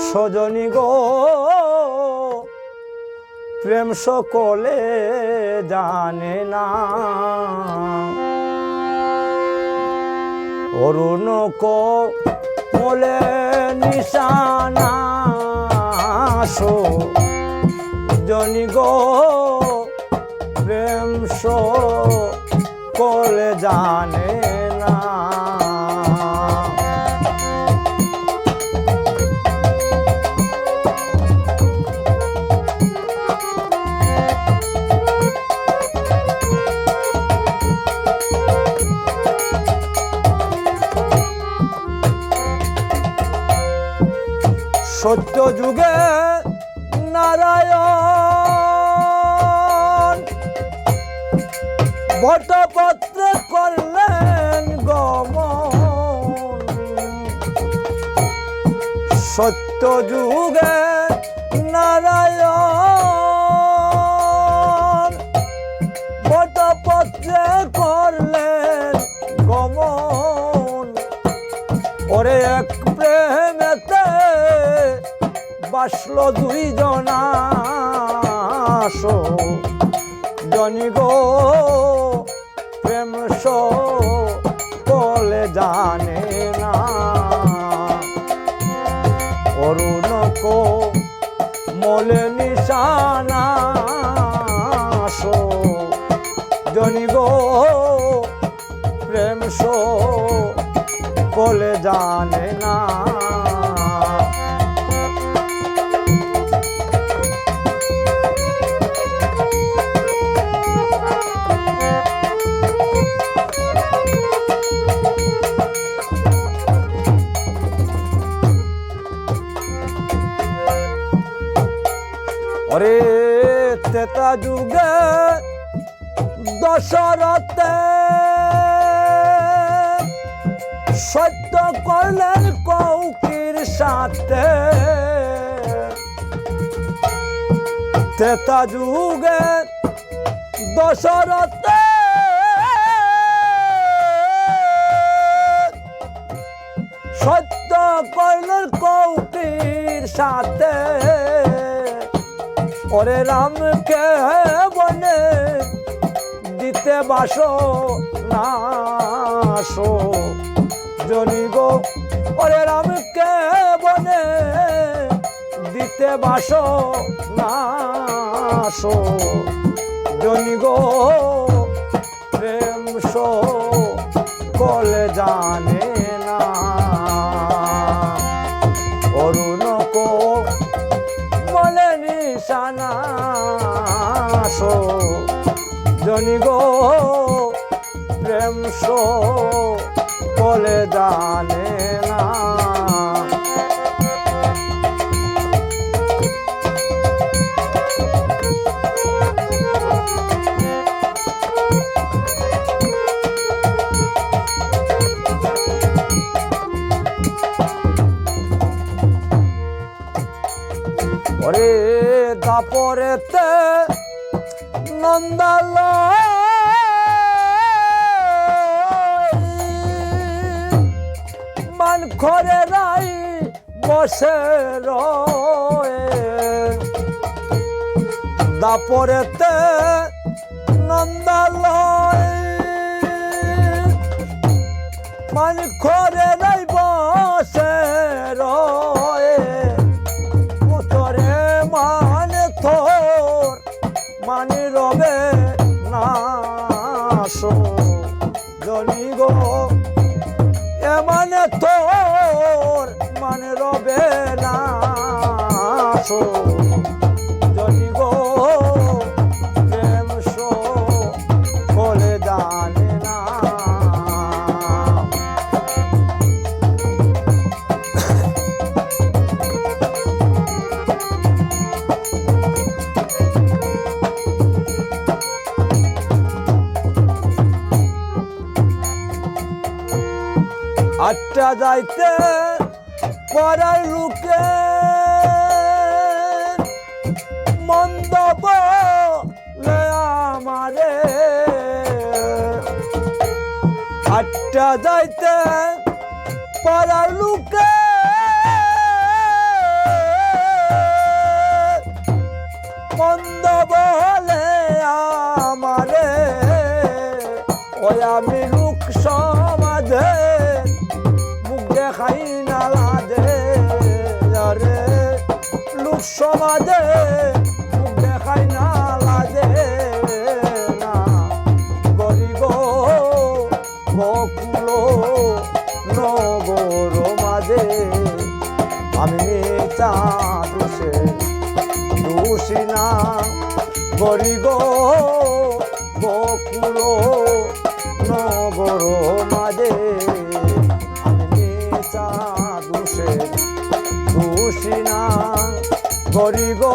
সজনী গো প্রেম সকলে জানে না, অরুণ কোমলে নিশানা সজনী গো প্রেম সকলে জানে না। সত্য যুগে নারায়ণ বটপত্রে করলেন গমন, সত্য যুগে নারায়ণ বটপত্রে করলেন গমন। ওরে এক প্রেমেতে বাসলো দুইজনা সজনী গো প্রেম সকলে জানে না, অরুণ কোমলে নিশানা সজনী গো প্রেম সকলে জানে না। ওরে ত্রেতা যুগে দশরথে সত্য করলেন কৌকির সাথে, ত্রেতা যুগে দশরথে সত্য করলেন কৌকির সাথে। ওরে রামকে বনে দিতে বাসো না সজনী গো, ওরে রামকে বনে দিতে বাসো না সজনী গো প্রেম সকলে জানে না, অরুণ কোমলে নিশানা সজনী গো প্রেম সকলে জানে না। ওরে দাপরেতে নন্দালয় মান ঘরে রাই বসে রয়ে, দাপরেতে নন্দালয় মান ঘরে রাই বসে রয়ে। মানে রবে না সজনী গো এমানে তোর মানে রবে না সজনী গো প্রেম সকলে জানে না। আটটা যাইতে পড়ার লোকে মন্দ বলে আমারে, আটটা যাইতে পাড়ার লোকে দেখাই না লাজে আরে লোক সমাজে মুখ দেখাই না লাজে না গরি গো বকুল নগর মাঝে আমি মিছা দোষে দোষী না গরি গো বকুল নগর মাঝে আমি মিছা দোষে দোষী না গরি গো